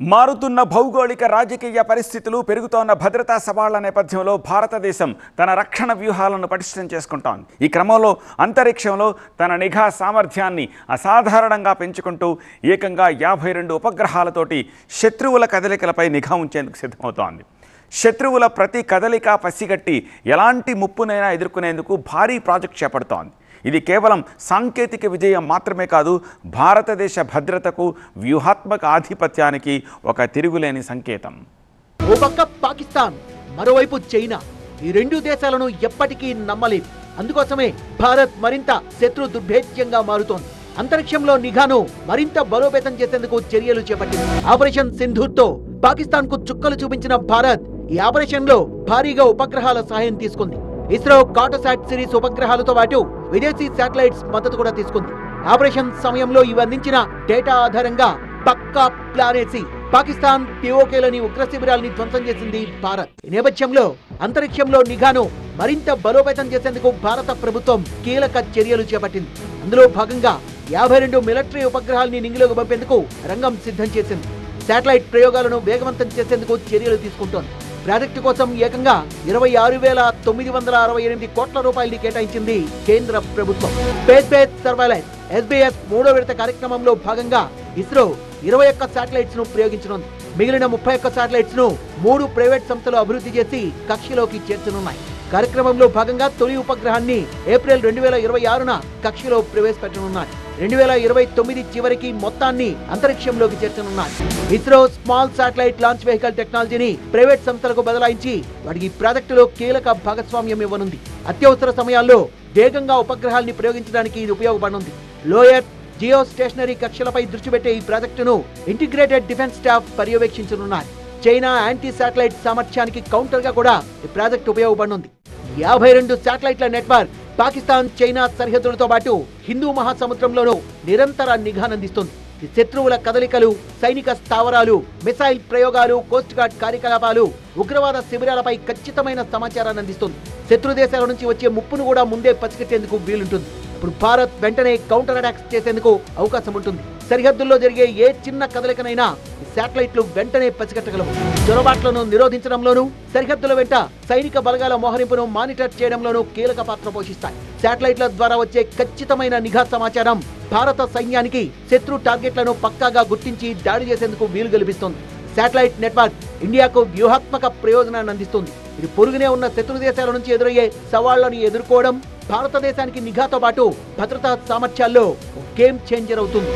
మారుతున్న భౌగోళిక రాజకీయ పరిస్థితులు పెరుగుతోన్న భద్రతా సవాళ్ల నేపథ్యంలో భారతదేశం తన రక్షణ వ్యూహాలను పటిష్టం చేసుకుంటోంది. ఈ క్రమంలో అంతరిక్షంలో తన నిఘా సామర్థ్యాన్ని అసాధారణంగా పెంచుకుంటూ ఏకంగా 52 ఉపగ్రహాలతోటి శత్రువుల కదలికలపై నిఘా ఉంచేందుకు సిద్ధమవుతోంది. శత్రువుల ప్రతి కదలిక పసిగట్టి ఎలాంటి ముప్పునైనా ఎదుర్కొనేందుకు భారీ ప్రాజెక్ట్ చేపడుతోంది. ఇది కేవలం సాంకేతిక విజయం మాత్రమే కాదు, భారతదేశ భద్రతకు, వ్యూహాత్మక ఆధిపత్యానికి ఒక తిరుగులేని సంకేతం. ఓ పక్క పాకిస్తాన్, మరోవైపు చైనా. ఈ రెండు దేశాలను ఎప్పటికీ నమ్మలేం. అందుకోసమే భారత్ మరింత శత్రు దుర్భేద్యంగా మారుతోంది. అంతరిక్షంలో నిఘాను మరింత బలోపేతం చేసేందుకు చర్యలు చేపట్టింది. ఆపరేషన్ సింధూర్తో పాకిస్తాన్ కు చుక్కలు చూపించిన భారత్ ఈ ఆపరేషన్ లో భారీగా ఉపగ్రహాల సహాయం తీసుకుంది. ఇస్రో కార్టోసాట్ సిరీస్ ఉపగ్రహాలతో పాటు విదేశీ శాటిలైట్స్ మద్దతు కూడా తీసుకుంది. ఆపరేషన్ సమయంలో ఇవి అందించిన డేటా ఆధారంగా పక్కా ప్లాన్ వేసి పాకిస్తాన్ పిఓకేలని ఉగ్ర శిబిరాలని ధ్వంసం చేసింది భారత్. ఈ నేపథ్యంలో అంతరిక్షంలో నిఘాను మరింత బలోపేతం చేసేందుకు భారత ప్రభుత్వం కీలక చర్యలు చేపట్టింది. అందులో భాగంగా 52 మిలిటరీ ఉపగ్రహాలని నింగిలోకి పంపేందుకు రంగం సిద్ధం చేసింది. శాటిలైట్ ప్రయోగాలను వేగవంతం చేసేందుకు చర్యలు తీసుకుంటోంది. ప్రాజెక్టు కోసం ఏకంగా 26,968 కోట్ల రూపాయలని కేటాయించింది కేంద్ర ప్రభుత్వం. స్పేస్ బేస్డ్ సర్వైలెన్స్ SBS 3వ విడత కార్యక్రమంలో భాగంగా ఇస్రో 21 శాటిలైట్స్ ను ప్రయోగించనుంది. మిగిలిన 31 శాటిలైట్స్ ను 3 ప్రైవేట్ సంస్థలు అభివృద్ధి చేసి కక్షలోకి చేర్చనున్నాయి. కార్యక్రమంలో భాగంగా తొలి ఉపగ్రహాన్ని ఏప్రిల్ 2026న కక్షలో ప్రవేశపెట్టనున్నారు. 2029 చివరికి మొత్తాన్ని అంతరిక్షంలోకి చేర్చనున్నారు. ISRO small satellite launch vehicle టెక్నాలజీని ప్రైవేట్ సంస్థలకు బదలాయించి వాటికి ప్రాజెక్టులో కీలక భాగస్వామ్యం ఇవ్వనుంది. అత్యవసర సమయాల్లో వేగంగా ఉపగ్రహాల్ని ప్రయోగించడానికి ఇది ఉపయోగపడనుంది. లోయర్ జియో స్టేషనరీ కక్షలపై దృష్టి పెట్టే ఈ ప్రాజెక్టును ఇంటిగ్రేటెడ్ డిఫెన్స్ స్టాఫ్ పర్యవేక్షించనున్నారు. చైనా యాంటీ శాటిలైట్ సామర్థ్యానికి కౌంటర్ గా కూడా ఈ ప్రాజెక్టు ఉపయోగపడనుంది. 52 శాటిలైట్ల నెట్వర్క్ పాకిస్తాన్, చైనా సరిహద్దులతో పాటు హిందూ మహాసముద్రంలోనూ నిరంతర నిఘానందిస్తుంది. శత్రువుల కదలికలు, సైనిక స్థావరాలు, మిసైల్ ప్రయోగాలు, కోస్ట్ గార్డ్ కార్యకలాపాలు, ఉగ్రవాద శిబిరాలపై ఖచ్చితమైన సమాచారాన్ని అందిస్తుంది. శత్రు దేశాల నుంచి వచ్చే ముప్పును కూడా ముందే పసిగట్టేందుకు వీలుంటుంది. ఇప్పుడు భారత్ వెంటనే కౌంటర్ అటాక్స్ చేసేందుకు అవకాశం ఉంటుంది. సరిహద్దుల్లో జరిగే ఏ చిన్న కదలికనైనా ఈ శాటిలైట్లు వెంటనే పసిగట్టగలవు. చొరబాట్లను నిరోధించడంలోనూ, సరిహద్దుల వెంట సైనిక బలగాల మోహరింపును మానిటర్ చేయడంలోనూ కీలక పాత్ర పోషిస్తాయి. శాటిలైట్ల ద్వారా వచ్చే ఖచ్చితమైన నిఘా సమాచారం భారత సైన్యానికి శత్రు టార్గెట్లను పక్కాగా గుర్తించి దాడి చేసేందుకు వీలు కల్పిస్తుంది. శాటిలైట్ నెట్వర్క్ ఇండియాకు వ్యూహాత్మక ప్రయోజనాన్ని అందిస్తుంది. ఇది పొరుగునే ఉన్న శత్రు దేశాల నుంచి ఎదురయ్యే సవాళ్లను ఎదుర్కోవడం, భారతదేశానికి నిఘాతో పాటు భద్రతా సామర్థ్యాల్లో గేమ్ చేంజర్ అవుతుంది.